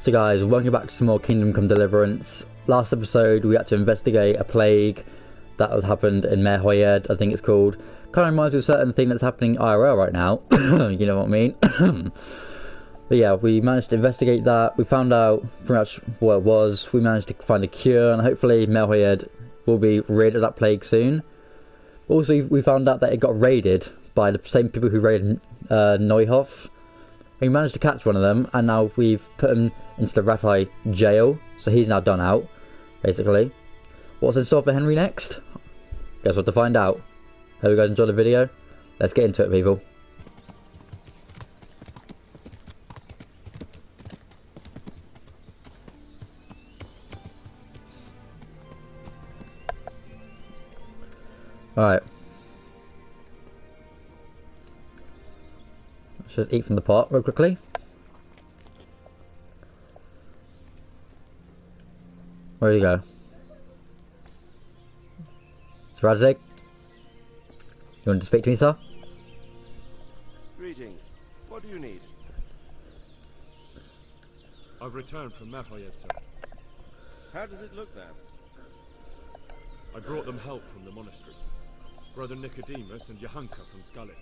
So guys, welcome back to some more Kingdom Come Deliverance. Last episode we had to investigate a plague that has happened in Mercenaries, I think it's called. Kind of reminds me of a certain thing that's happening IRL right now. You know what I mean? But yeah, we managed to investigate that. We found out pretty much what it was. We managed to find a cure, and hopefully Mercenaries will be rid of that plague soon. Also, we found out that it got raided by the same people who raided Neuhof. We managed to catch one of them, and now we've put him into the Rathai jail, so he's now done out, basically. What's in store for Henry next? Guess what to find out. Hope you guys enjoyed the video. Let's get into it, people. Alright. Just eat from the pot real quickly. Where do you go? It's Radzig. You want to speak to me, sir? Greetings. What do you need? I've returned from Mercenaries, sir. How does it look now? I brought them help from the monastery. Brother Nicodemus and Johanka from Skalitz.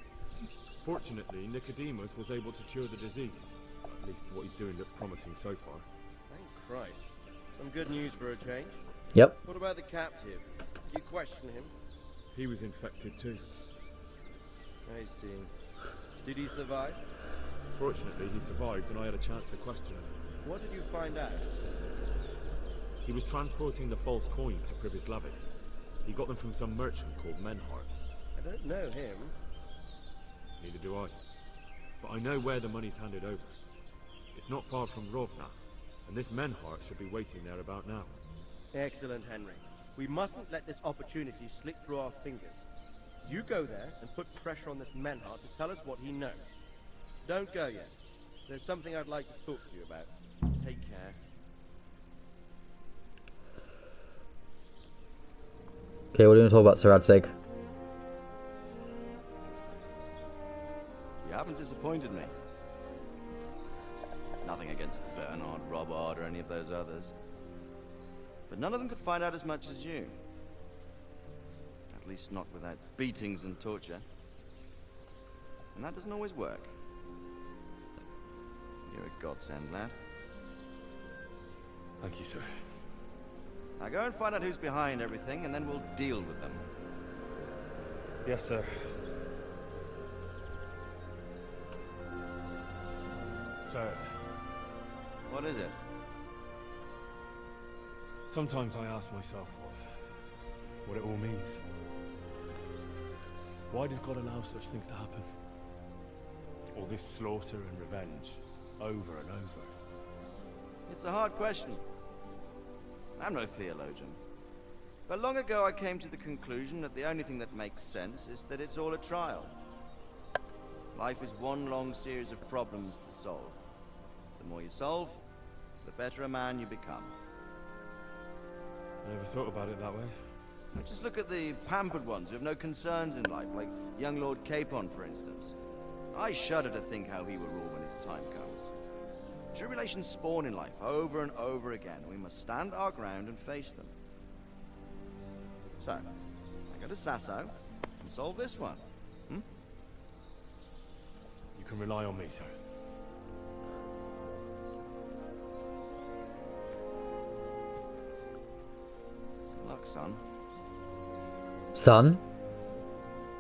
Fortunately, Nicodemus was able to cure the disease. At least what he's doing looks promising so far. Thank Christ. Some good news for a change. Yep. What about the captive? Did you question him? He was infected too. I see. Did he survive? Fortunately, he survived and I had a chance to question him. What did you find out? He was transporting the false coins to Pribyslavitz. He got them from some merchant called Menhart. I don't know him. Neither do I. But I know where the money's handed over. It's not far from Rovna, and this Menhart should be waiting there about now. Excellent, Henry. We mustn't let this opportunity slip through our fingers. You go there and put pressure on this Menhart to tell us what he knows. Don't go yet. There's something I'd like to talk to you about. Take care. Okay, we're going to talk about Sir Radzig. You haven't disappointed me. Nothing against Bernard, Robert, or any of those others. But none of them could find out as much as you. At least not without beatings and torture. And that doesn't always work. You're a godsend, lad. Thank you, sir. Now go and find out who's behind everything, and then we'll deal with them. Yes, sir. Sir, What is it? sometimes I ask myself what it all means. Why does God allow such things to happen? All this slaughter and revenge, over and over. It's a hard question. I'm no theologian. But long ago I came to the conclusion that the only thing that makes sense is that it's all a trial. Life is one long series of problems to solve. The more you solve, the better a man you become. I never thought about it that way. Just look at the pampered ones who have no concerns in life, like young Lord Capon, for instance. I shudder to think how he will rule when his time comes. Tribulations spawn in life over and over again, and we must stand our ground and face them. So, I go to Sasso and solve this one. You can rely on me, sir. Good luck, son. Son?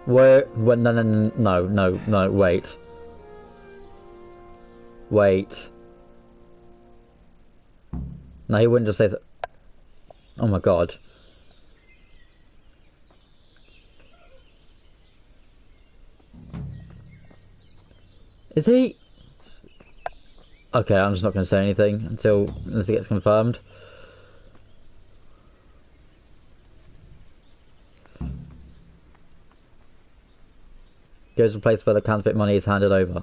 Where? No, wait. Wait. No, he wouldn't just say that. Oh my god. Is he? Okay, I'm just not going to say anything unless it gets confirmed. Goes to the place where the counterfeit money is handed over.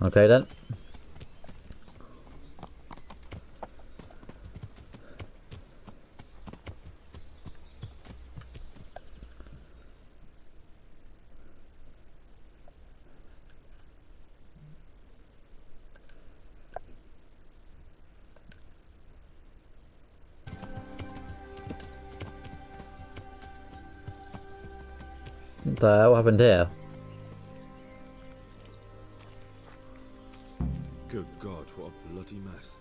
Okay then. The hell happened here? Good God, what a bloody mess.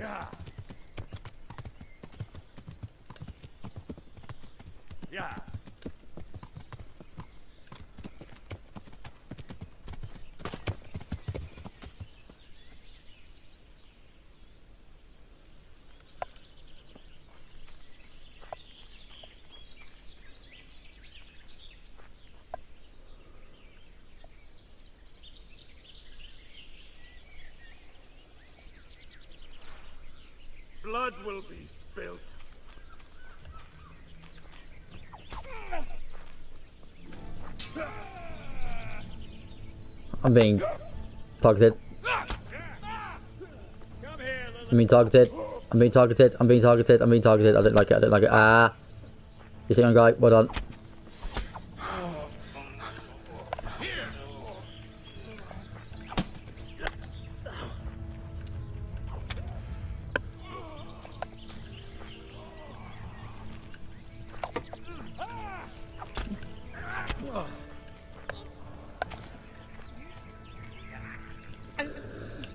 Yeah. Yeah. Blood will be spilt. I'm being targeted. I'm being targeted. I'm being targeted. I'm being targeted. I'm being targeted. I don't like it. I don't like it. Ah. You see, guy? Well done.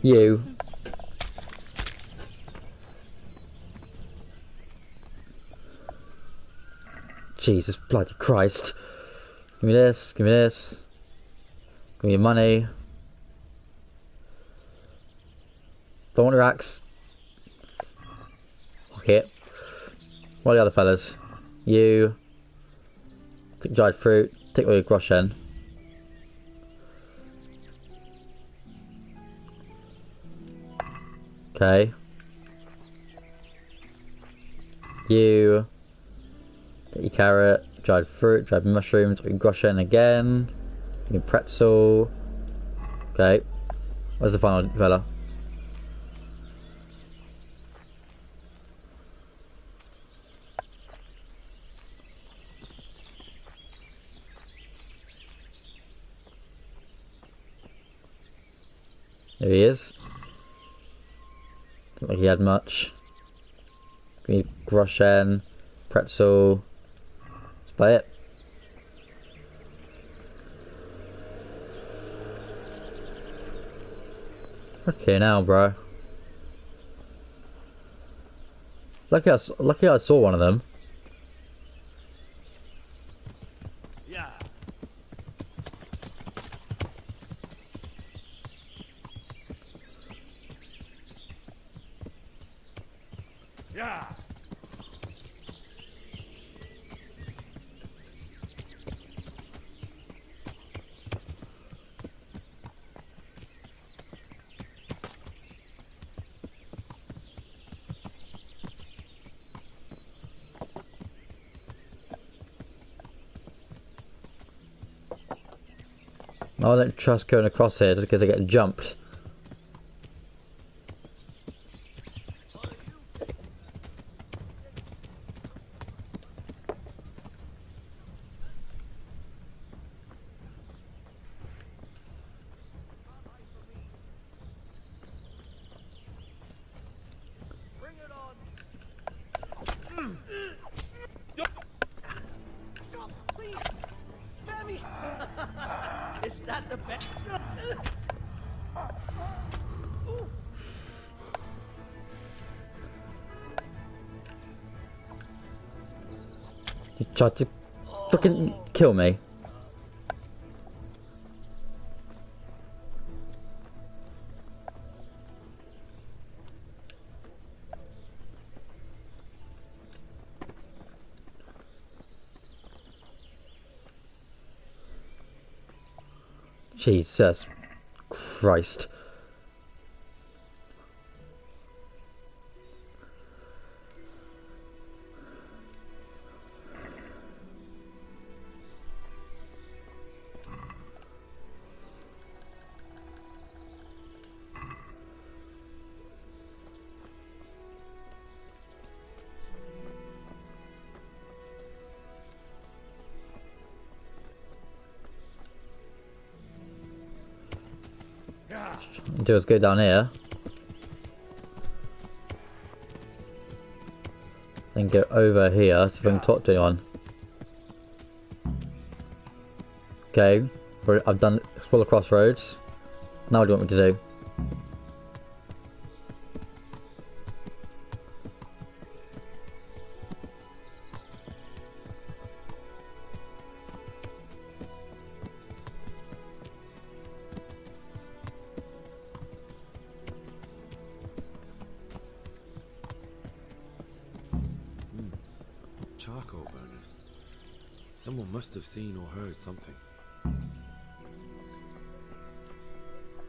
You. Jesus bloody Christ. Give me this, give me this. Give me your money. Don't want your axe. Fuck it. What are the other fellas? You. Take dried fruit. Take all your groschen. Okay. You. Get your carrot, dried fruit, dried mushrooms, take your groschen again. Your pretzel. Okay. Where's the final fella? There he is. Don't think he had much. Give me groschen, pretzel. That's about it. Okay, now, bro. Lucky I saw one of them. Yeah. Yeah. I don't trust going across here just because I get jumped. Bring it on. Stop, please. Spare me. Is that the best? Ooh. You tried to fucking kill me. Jesus Christ. Do us good down here. Then go over here, see if I can talk to anyone. Okay, I've done explore the crossroads. Now what do you want me to do? Charcoal burners. Someone must have seen or heard something.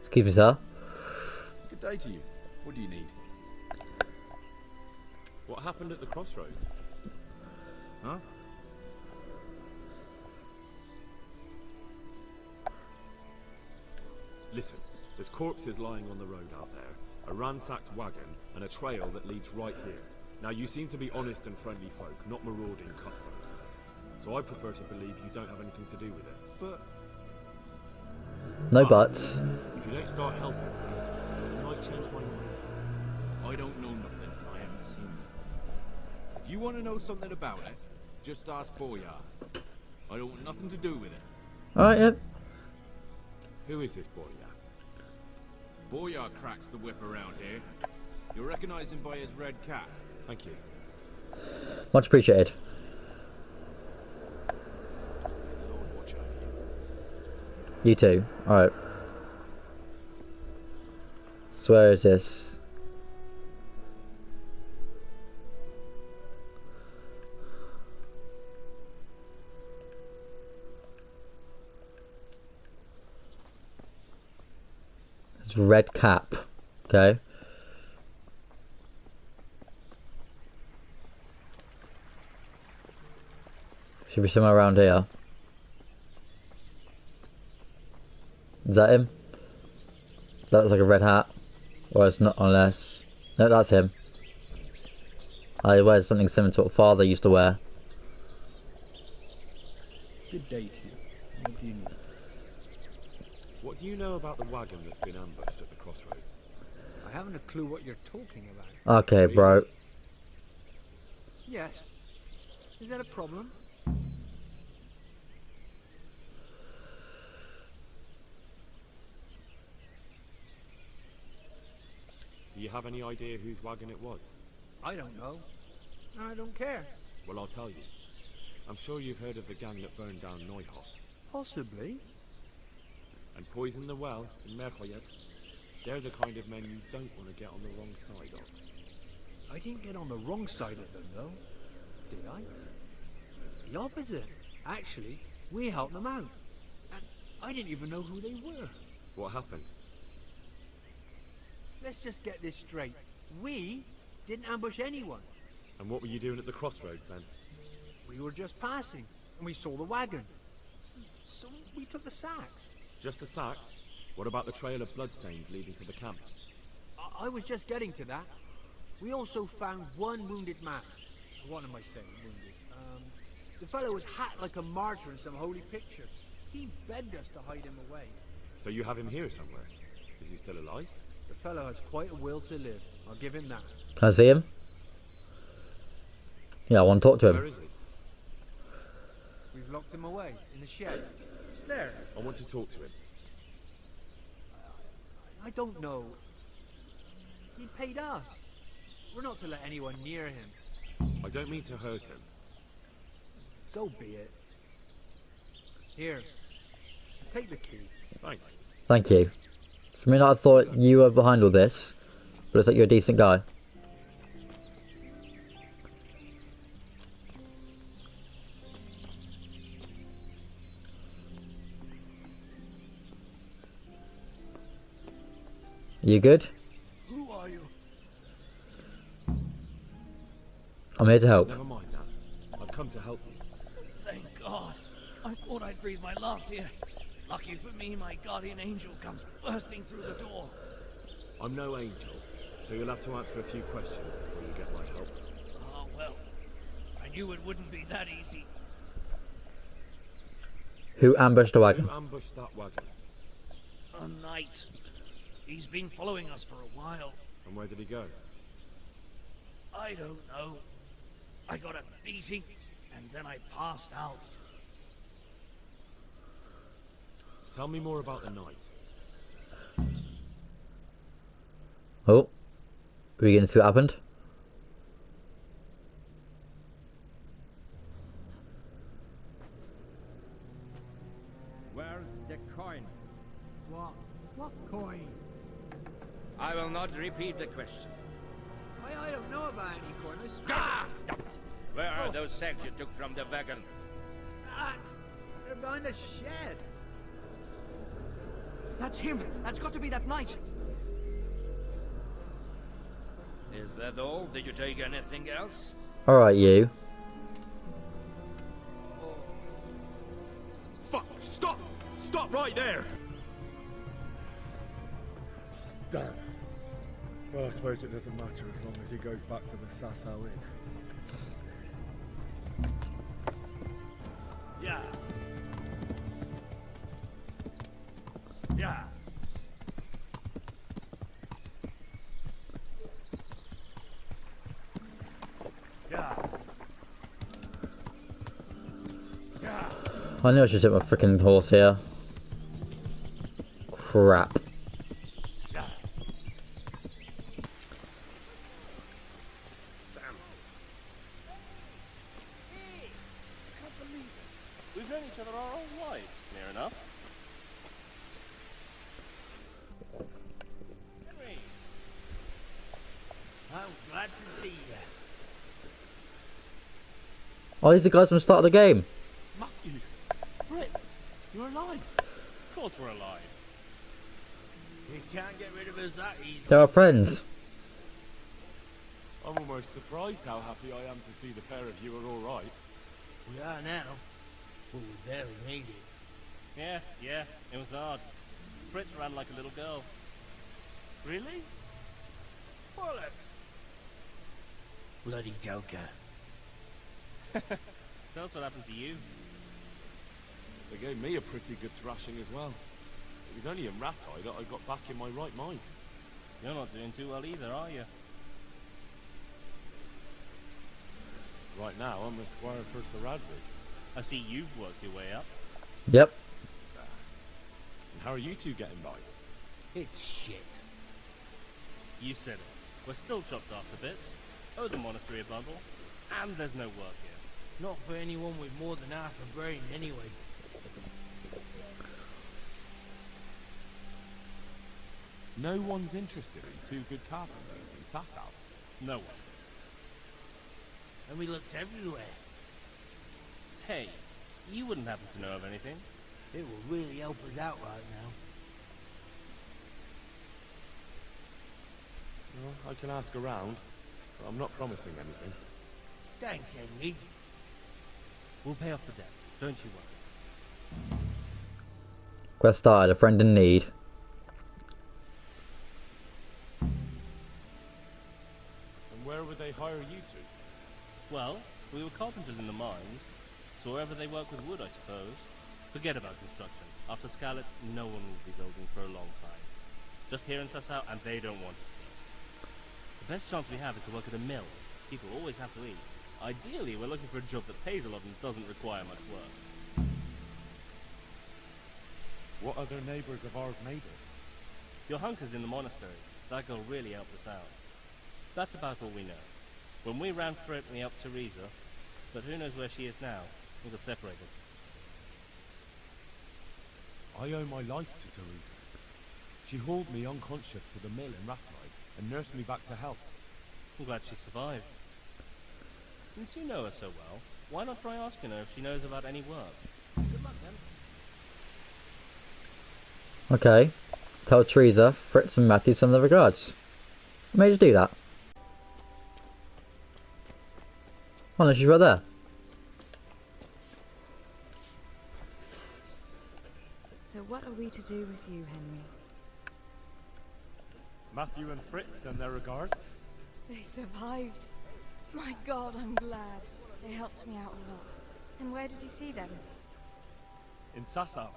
Excuse me, sir. Good day to you. What do you need? What happened at the crossroads? Huh? Listen, there's corpses lying on the road out there, a ransacked wagon, and a trail that leads right here. Now, you seem to be honest and friendly folk, not marauding cutthroats. So I prefer to believe you don't have anything to do with it. But No buts. If you don't start helping me, I might change my mind. I don't know nothing. I haven't seen it. If you want to know something about it, just ask Boyar. I don't want nothing to do with it. Alright, yep. Who is this boy, yeah? Boyar cracks the whip around here. You'll recognize him by his red cap. Thank you. Much appreciated. Lord watch over you. You too. Alright. So where is this? It's red cap. Okay. Should be somewhere around here. Is that him? That looks like a red hat. Or it's not, unless... No, that's him. He wears something similar to what father used to wear. Good day to you. What do you need? What do you know about the wagon that's been ambushed at the crossroads? I haven't a clue what you're talking about. Okay, bro. Yes. Is that a problem? Do you have any idea whose wagon it was? I don't know. And I don't care. Well, I'll tell you. I'm sure you've heard of the gang that burned down Neuhof Possibly. and poisoned the well in Merhoyet. They're the kind of men you don't want to get on the wrong side of. I didn't get on the wrong side of them, though. Did I? The opposite. Actually, we helped them out. And I didn't even know who they were. What happened? Let's just get this straight. We didn't ambush anyone. And what were you doing at the crossroads then? We were just passing, and we saw the wagon. So we took the sacks. Just the sacks? What about the trail of bloodstains leading to the camp? I was just getting to that. We also found one wounded man. What am I saying, wounded? The fellow was hacked like a martyr in some holy picture. He begged us to hide him away. So you have him here somewhere? Is he still alive? The fellow has quite a will to live. I'll give him that. Can I see him? Yeah, I want to talk to Where him. is he? We've locked him away in the shed. There. I want to talk to him. I don't know. He paid us. We're not to let anyone near him. I don't mean to hurt him. So be it. Here. Take the key. Thanks. Thank you. For me, I thought you were behind all this, but it's like you're a decent guy. You good? Who are you? I'm here to help. Never mind that. I've come to help you. Thank God. I thought I'd breathe my last here. Lucky for me, my guardian angel comes bursting through the door. I'm no angel, so you'll have to answer a few questions before you get my help. Oh, well. I knew it wouldn't be that easy. Who ambushed the wagon? Who ambushed that wagon? A knight. He's been following us for a while. And where did he go? I don't know. I got a beating, and then I passed out. Tell me more about the night. Oh. Are we going to see what happened? Where's the coin? What coin? I will not repeat the question. I don't know about any coin. I swear. Ah! Where are those sacks you took from the wagon? Sacks! They're behind the shed. That's him. That's got to be that knight. Is that all? Did you take anything else? Alright, you. Fuck! Stop! Stop right there! Damn. Well, I suppose it doesn't matter as long as he goes back to the Sasau Inn. Yeah. Yeah. Yeah. Yeah. I knew I should take my freaking horse here. Crap. Yeah. We've known each other our whole lives, near enough. Henry! I'm glad to see you. Oh, these are the guys from the start of the game. Matthew. Fritz. You're alive. Of course we're alive. You can't get rid of us that easily. They're our friends. I'm almost surprised how happy I am to see the pair of you are alright. We are now, but we barely made it. Yeah, it was hard. Fritz ran like a little girl. Really? Bollocks! Bloody Joker. Tell us what happened to you. They gave me a pretty good thrashing as well. It was only in Rattay that I got back in my right mind. You're not doing too well either, are you? Right now, I'm a squire for Sir Radzig. I see you've worked your way up. Yep. And how are you two getting by? It's shit. You said it. We're still chopped off to bits. Owe the monastery a bundle. And there's no work here. Not for anyone with more than half a brain, anyway. No one's interested in two good carpenters in Sasau. No one. And we looked everywhere. Hey, you wouldn't happen to know of anything? It will really help us out right now. Well, I can ask around, but I'm not promising anything. Thanks, Henry. We'll pay off the debt, don't you worry. Quest started, a friend in need. And where would they hire you to? Well, we were carpenters in the mines, so wherever they work with wood, I suppose. Forget about construction. After Skalitz, no one will be building for a long time. Just here in Sasau, and they don't want us here. The best chance we have is to work at a mill. People always have to eat. Ideally, we're looking for a job that pays a lot and doesn't require much work. What other neighbours of ours made it? Your hunker's in the monastery. That girl really helped us out. That's about all we know. When we ran for it, we helped Teresa, but who knows where she is now? We got separated. I owe my life to Teresa. She hauled me unconscious to the mill in Rattay and nursed me back to health. I'm glad she survived. Since you know her so well, why not try asking her if she knows about any work? Good luck then. Okay. Tell Teresa, Fritz and Matthew send their regards. What made you do that? Oh no, she's right there. So what are we to do with you, Henry? Matthew and Fritz send their regards. They survived. My God, I'm glad. They helped me out a lot. And where did you see them? In Sasau.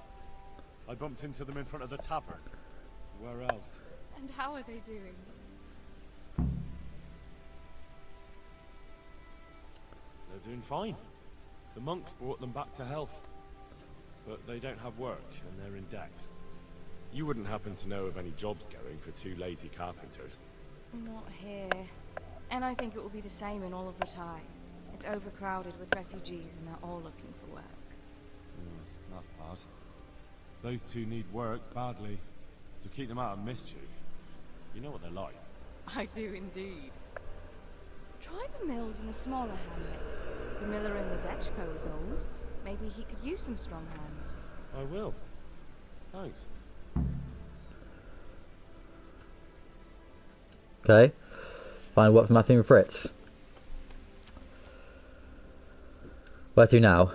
I bumped into them in front of the tavern. Where else? And how are they doing? They're doing fine. The monks brought them back to health. But they don't have work, and they're in debt. You wouldn't happen to know of any jobs going for two lazy carpenters? Not here. And I think it will be the same in all of Ratai. It's overcrowded with refugees and they're all looking for work. That's bad. Those two need work badly. To keep them out of mischief. You know what they're like. I do indeed. Try the mills in the smaller hamlets. The miller in the Dechko is old. Maybe he could use some strong hands. I will. Thanks. Okay. Find work for Matthew and Fritz. Where to now?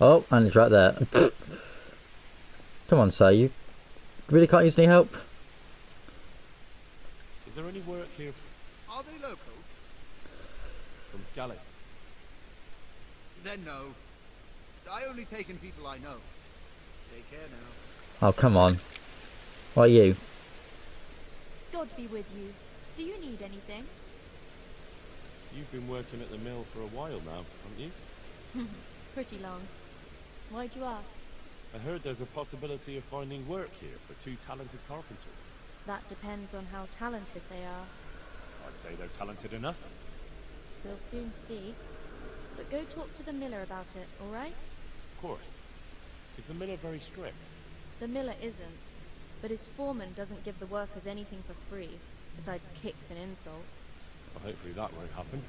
Oh, and it's right there. Come on, sir, you really can't use any help? Is there any work here Are they locals? from Skalitz? Then no. I only take in people I know. Take care now. Oh, come on. What are you? God be with you. Do you need anything? You've been working at the mill for a while now, haven't you? Pretty long. Why'd you ask? I heard there's a possibility of finding work here for two talented carpenters. That depends on how talented they are. I'd say they're talented enough. We'll soon see. But go talk to the miller about it, alright? Of course. Is the miller very strict? The miller isn't. But his foreman doesn't give the workers anything for free, besides kicks and insults. Well, hopefully that won't happen.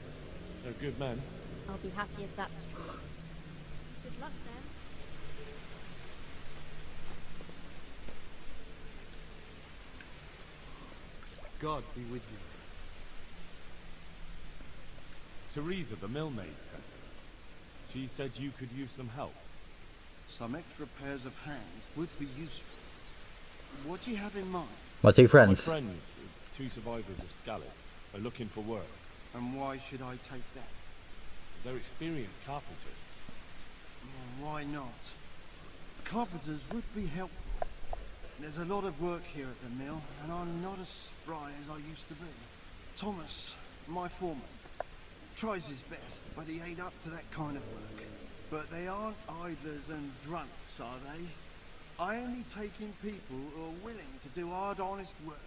They're good men. I'll be happy if that's true. Good luck then. God be with you. Teresa, the millmaid, said. She said you could use some help. Some extra pairs of hands would be useful. What do you have in mind? My two friends. My friends, two survivors of Skalitz, are looking for work. And why should I take that? They're experienced carpenters. Well, why not? Carpenters would be helpful. There's a lot of work here at the mill, and I'm not as spry as I used to be. Thomas, my foreman, tries his best, but he ain't up to that kind of work. But they aren't idlers and drunks, are they? I only take in people who are willing to do hard, honest work.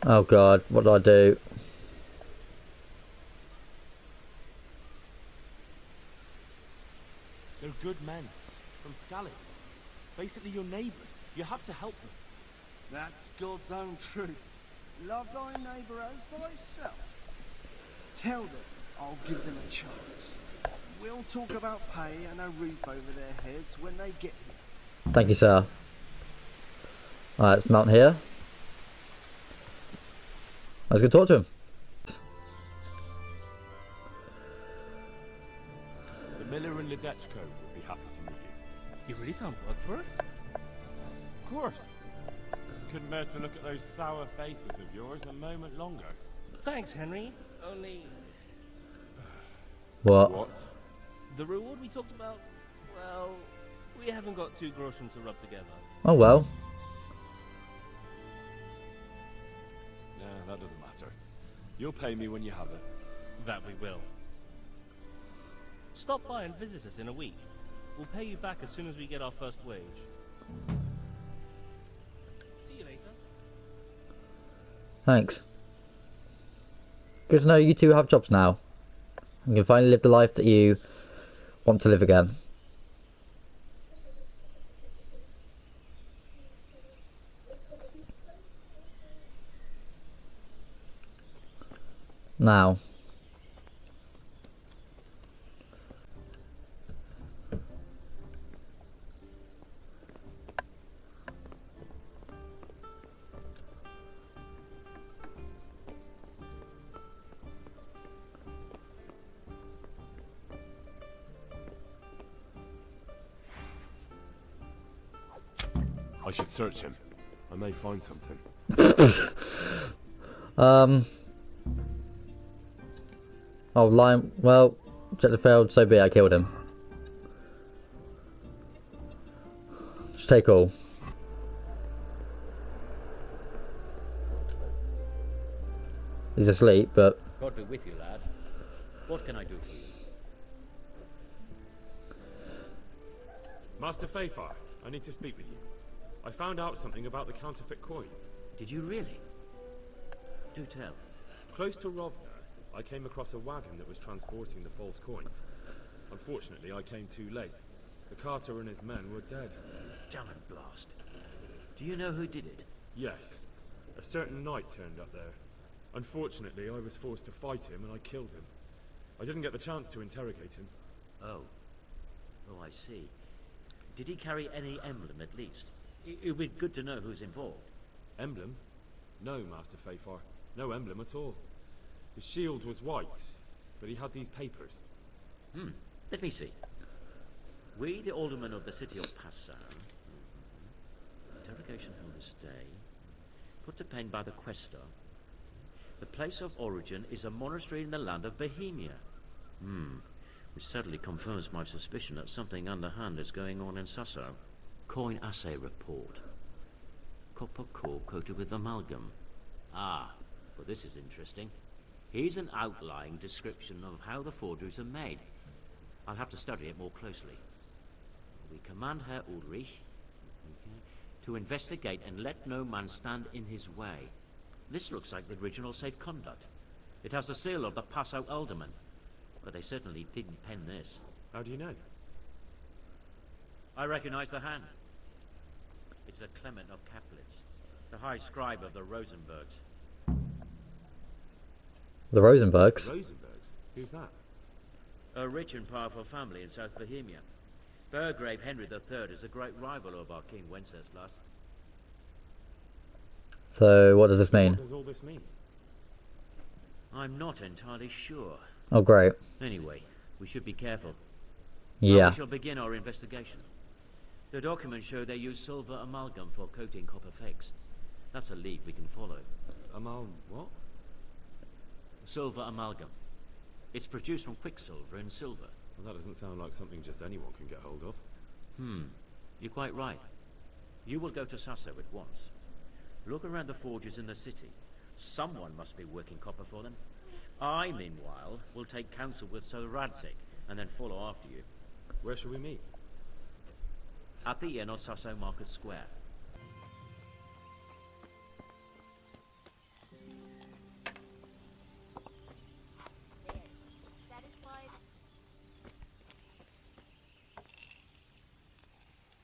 Oh god, what do I do? They're good men, from Skalitz. Basically your neighbours. You have to help them. That's God's own truth. Love thy neighbour as thyself. Tell them I'll give them a chance. We'll talk about pay and a roof over their heads when they get here. Thank you, sir. Alright, let's mount here. Let's go talk to him. The miller and Ledechko would be happy to meet you. You really found work for us? Of course. Couldn't bear to look at those sour faces of yours a moment longer. Thanks, Henry. Only... What? The reward we talked about, well, we haven't got 2 groschen to rub together. Oh well. Yeah, that doesn't matter. You'll pay me when you have it. That we will. Stop by and visit us in a week. We'll pay you back as soon as we get our first wage. See you later. Thanks. Good to know you two have jobs now. You can finally live the life that you want to live again. Now. I should search him. I may find something. Oh, lion. Well, objective failed, so be it, I killed him. Just take all. He's asleep, but... God be with you, lad. What can I do for you? Master Fafar, I need to speak with you. I found out something about the counterfeit coin. Did you really? Do tell. Close to Rovna, I came across a wagon that was transporting the false coins. Unfortunately, I came too late. The carter and his men were dead. Damn it, blast. Do you know who did it? Yes. A certain knight turned up there. Unfortunately, I was forced to fight him and I killed him. I didn't get the chance to interrogate him. Oh. Oh, I see. Did he carry any emblem, at least? It would be good to know who's involved. Emblem? No, Master Fafar. No emblem at all. His shield was white, but he had these papers. Let me see. We, the aldermen of the city of Passau. Interrogation held this day. Put to pen by the questor. The place of origin is a monastery in the land of Bohemia. Which certainly confirms my suspicion that something underhand is going on in Sasau. Coin assay report. Copper core coated with amalgam. Ah, well this is interesting. Here's an outlying description of how the forgeries are made. I'll have to study it more closely. We command Herr Ulrich to investigate and let no man stand in his way. This looks like the original safe conduct. It has the seal of the Passau alderman. But they certainly didn't pen this. How do you know? I recognize the hand. It's a Clement of Caplitz, the high scribe of the Rosenbergs. The Rosenbergs? Rosenbergs? Who's that? A rich and powerful family in South Bohemia. Burgrave Henry III is a great rival of our King Wenceslaus. So, what does this mean? What does all this mean? I'm not entirely sure. Oh, great. Anyway, we should be careful. Yeah. Now we shall begin our investigation. The documents show they use silver amalgam for coating copper fakes. That's a lead we can follow. What? Silver amalgam. It's produced from quicksilver and silver. Well, that doesn't sound like something just anyone can get hold of. You're quite right. You will go to Sasau at once. Look around the forges in the city. Someone must be working copper for them. I, meanwhile, will take counsel with Sir Radzig and then follow after you. Where shall we meet? At the inn on Sasau Market Square.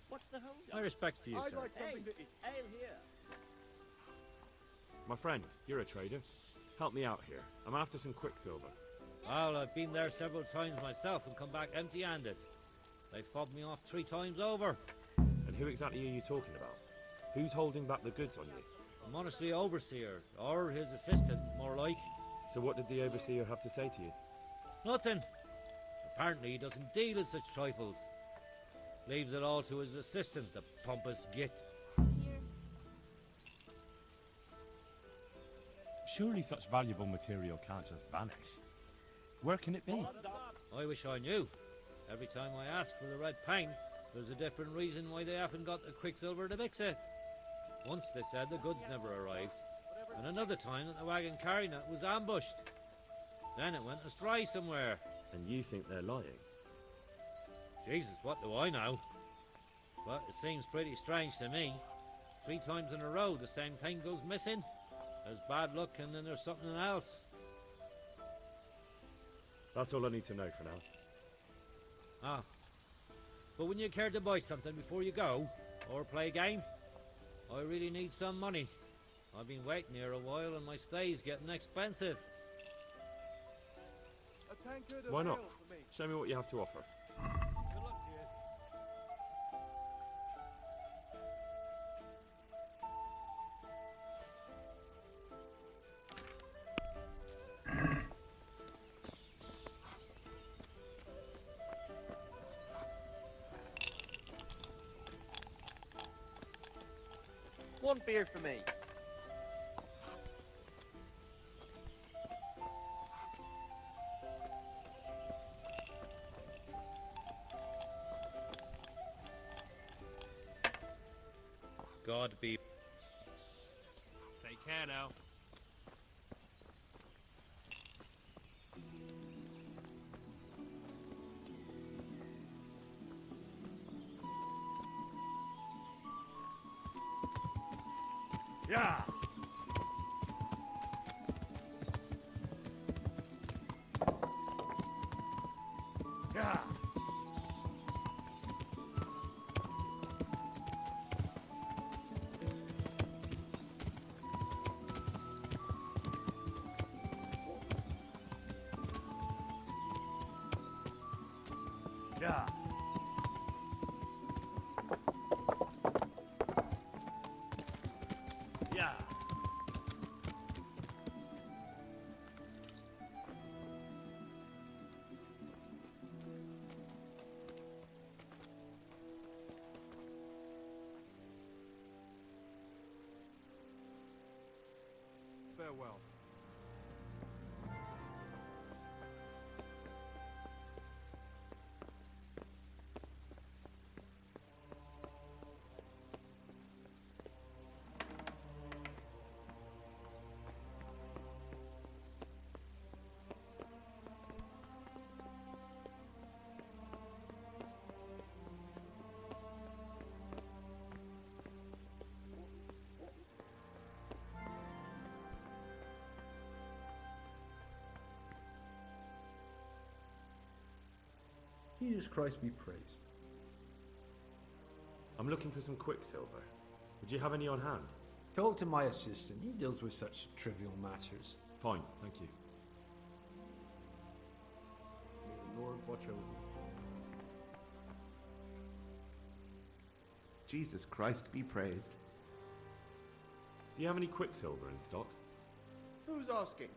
What's the hold? My respects to you, I'd sir. like something to eat. Ale here. My friend, you're a trader. Help me out here. I'm after some quicksilver. Well, I've been there several times myself and come back empty-handed. They fobbed me off 3 times over. And who exactly are you talking about? Who's holding back the goods on you? A monastery overseer, or his assistant, more like. So what did the overseer have to say to you? Nothing. Apparently he doesn't deal in such trifles. Leaves it all to his assistant, the pompous git. Surely such valuable material can't just vanish. Where can it be? I wish I knew. Every time I ask for the red paint, there's a different reason why they haven't got the quicksilver to mix it. Once they said the goods never arrived, and another time that the wagon carrying it was ambushed. Then it went astray somewhere. And you think they're lying? Jesus, what do I know? But it seems pretty strange to me. 3 times in a row the same thing goes missing. There's bad luck and then there's something else. That's all I need to know for now. Ah. But wouldn't you care to buy something before you go? Or play a game? I really need some money. I've been waiting here a while and my stay's getting expensive. A tankard of Why not? ale for me. Show me what you have to offer. Good luck to you. One beer for me. God be... Take care now. Yeah! Yeah! Yeah! Yeah! Farewell. Jesus Christ be praised. I'm looking for some quicksilver. Would you have any on hand? Talk to my assistant. He deals with such trivial matters. Fine, thank you. May the Lord watch over you. Jesus Christ be praised. Do you have any quicksilver in stock? Who's asking?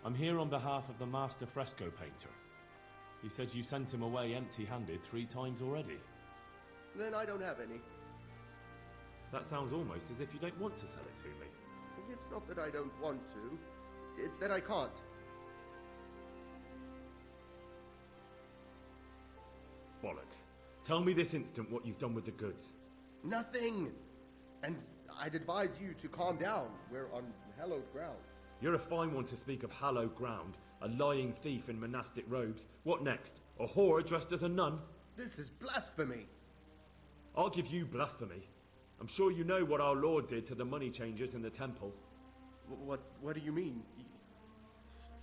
I'm here on behalf of the master fresco painter. He said you sent him away empty-handed 3 times already. Then I don't have any. That sounds almost as if you don't want to sell it to me. It's not that I don't want to. It's that I can't. Bollocks. Tell me this instant what you've done with the goods. Nothing! And I'd advise you to calm down. We're on hallowed ground. You're a fine one to speak of hallowed ground. A lying thief in monastic robes. What next? A whore dressed as a nun? This is blasphemy! I'll give you blasphemy. I'm sure you know what our Lord did to the money changers in the temple. What do you mean?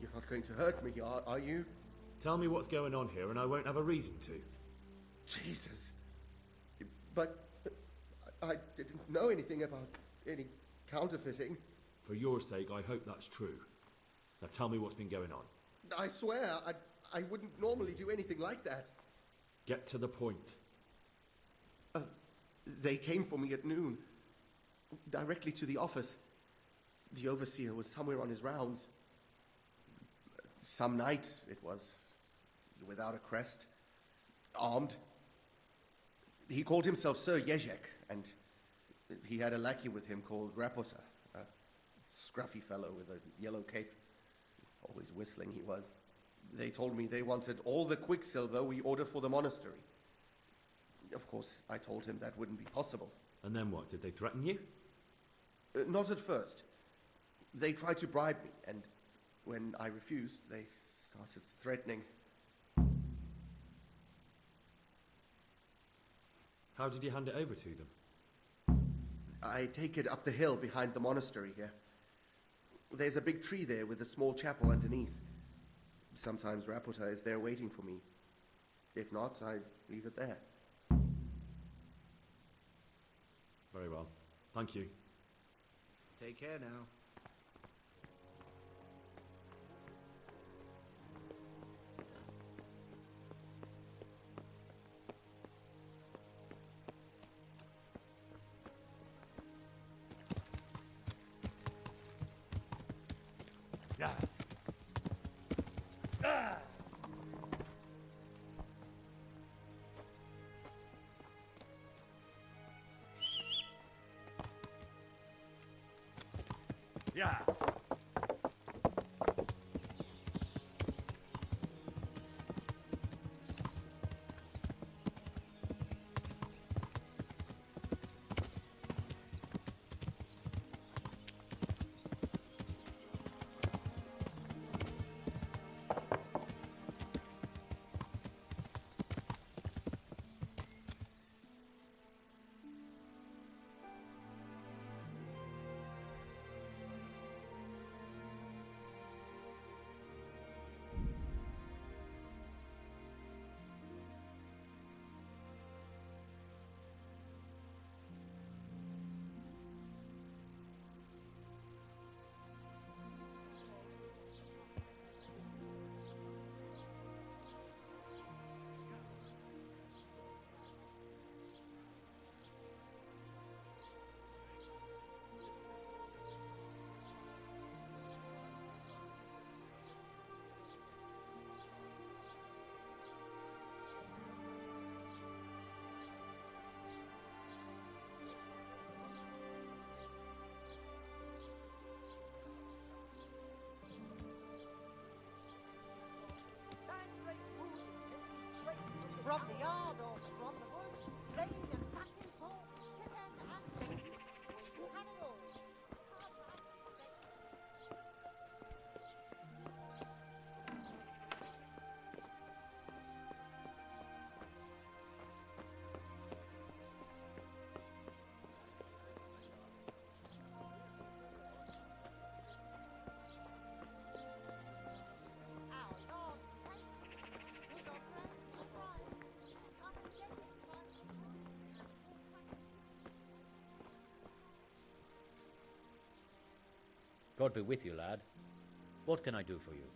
You're not going to hurt me, are you? Tell me what's going on here and I won't have a reason to. Jesus. But I didn't know anything about any counterfeiting. For your sake, I hope that's true. Now tell me what's been going on. I swear, I wouldn't normally do anything like that. Get to the point. They came for me at noon, directly to the office. The overseer was somewhere on his rounds. Some night, it was, without a crest, armed. He called himself Sir Jezek, and he had a lackey with him called Rapota, a scruffy fellow with a yellow cape. Always whistling he was. They told me they wanted all the quicksilver we ordered for the monastery. Of course, I told him that wouldn't be possible. And then what? Did they threaten you? Not at first. They tried to bribe me, and when I refused, they started threatening. How did you hand it over to them? I take it up the hill behind the monastery here. There's a big tree there with a small chapel underneath. Sometimes Rapota is there waiting for me. If not, I leave it there. Very well. Thank you. Take care now. Yeah. Yeah. the yard or from the woods, range and fatted pork, chicken and beef. We had it all. God be with you, lad. What can I do for you?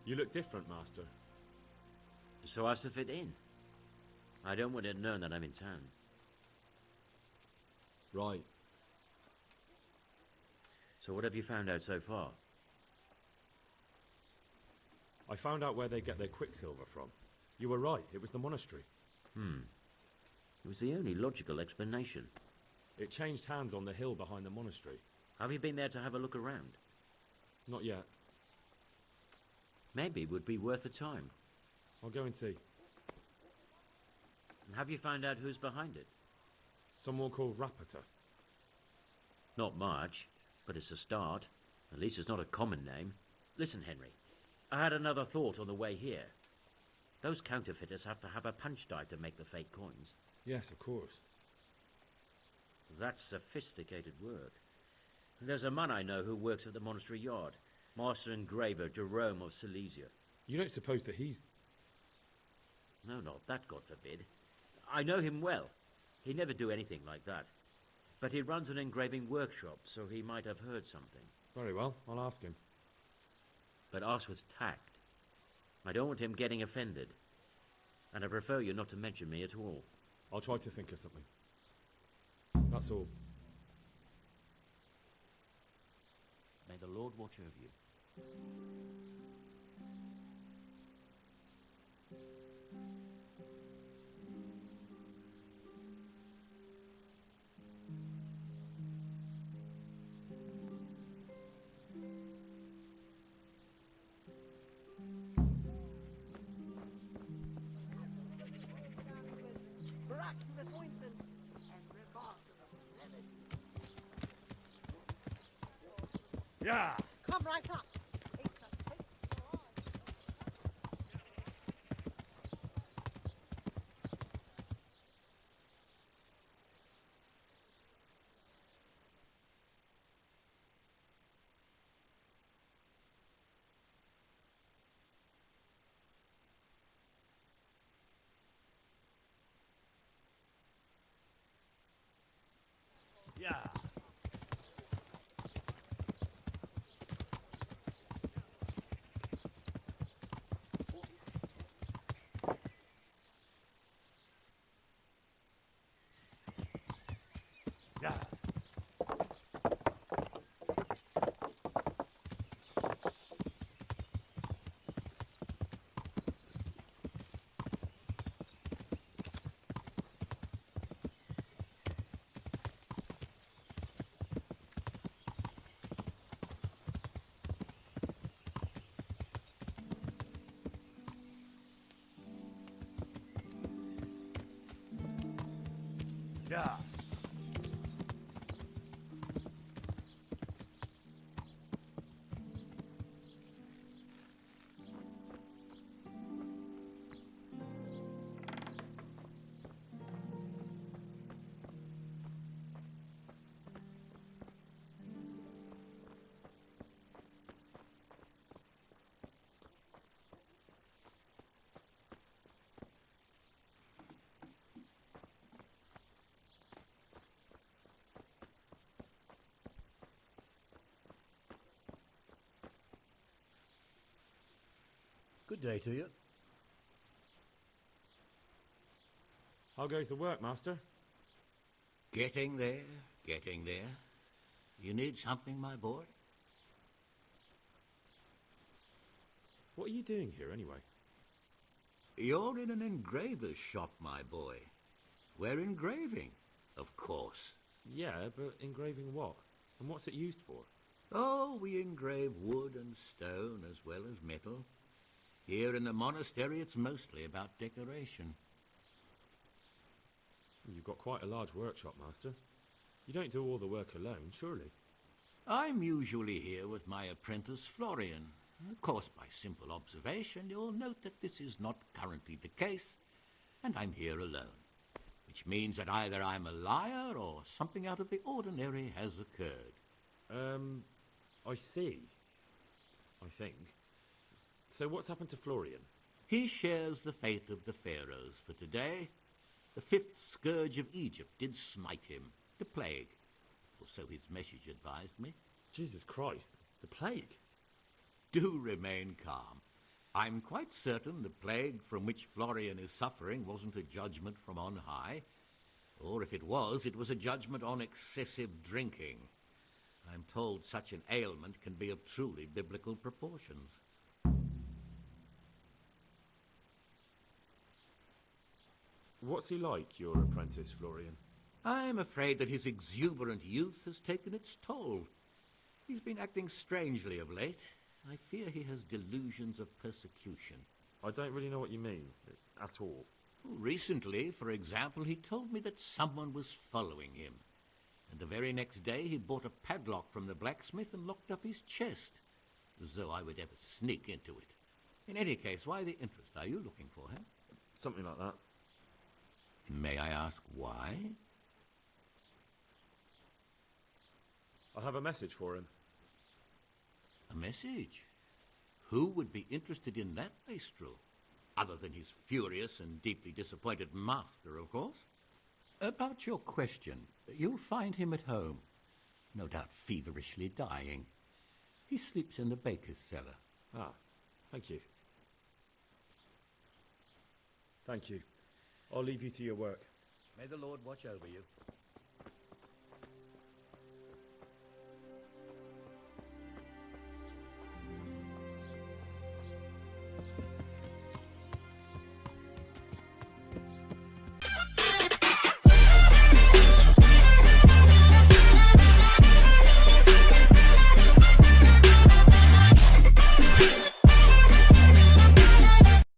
You look different, Master. So as to fit in. I don't want it known that I'm in town. Right. So what have you found out so far? I found out where they get their quicksilver from. You were right, it was the monastery. It was the only logical explanation. It changed hands on the hill behind the monastery. Have you been there to have a look around? Not yet. Maybe it would be worth the time. I'll go and see. And have you found out who's behind it? Someone called Rapita. Not much, but it's a start. At least it's not a common name. Listen, Henry, I had another thought on the way here. Those counterfeiters have to have a punch die to make the fake coins. Yes, of course. That's sophisticated work. There's a man I know who works at the monastery yard. Master engraver Jerome of Silesia. You don't suppose that he's... No, not that, God forbid. I know him well. He'd never do anything like that. But he runs an engraving workshop, so he might have heard something. Very well, I'll ask him. But ask with tact. I don't want him getting offended. And I prefer you not to mention me at all. I'll try to think of something. That's all. May the Lord watch over you. Miraculous ointments and remarkable remedies. Yeah! Come right up. It's a treat for all. Yeah. Yeah. Yeah. Good day to you. How goes the work, Master? Getting there, getting there. You need something, my boy? What are you doing here, anyway? You're in an engraver's shop, my boy. We're engraving, of course. Yeah, but engraving what? And what's it used for? Oh, we engrave wood and stone as well as metal. Here in the monastery, it's mostly about decoration. You've got quite a large workshop, Master. You don't do all the work alone, surely? I'm usually here with my apprentice, Florian. Of course, by simple observation, you'll note that this is not currently the case, and I'm here alone. Which means that either I'm a liar or something out of the ordinary has occurred. I see. I think. So what's happened to Florian? He shares the fate of the pharaohs for today. The fifth scourge of Egypt did smite him, the plague. Or so his message advised me. Jesus Christ, the plague? Do remain calm. I'm quite certain the plague from which Florian is suffering wasn't a judgment from on high. Or if it was a judgment on excessive drinking. I'm told such an ailment can be of truly biblical proportions. What's he like, your apprentice, Florian? I'm afraid that his exuberant youth has taken its toll. He's been acting strangely of late. I fear he has delusions of persecution. I don't really know what you mean, at all. Recently, for example, he told me that someone was following him. And the very next day he bought a padlock from the blacksmith and locked up his chest. As though I would ever sneak into it. In any case, why the interest? Are you looking for him? Something like that. May I ask why? I have a message for him. A message? Who would be interested in that wastrel? Other than his furious and deeply disappointed master, of course. About your question, you'll find him at home. No doubt feverishly dying. He sleeps in the baker's cellar. Ah, thank you. Thank you. I'll leave you to your work. May the Lord watch over you.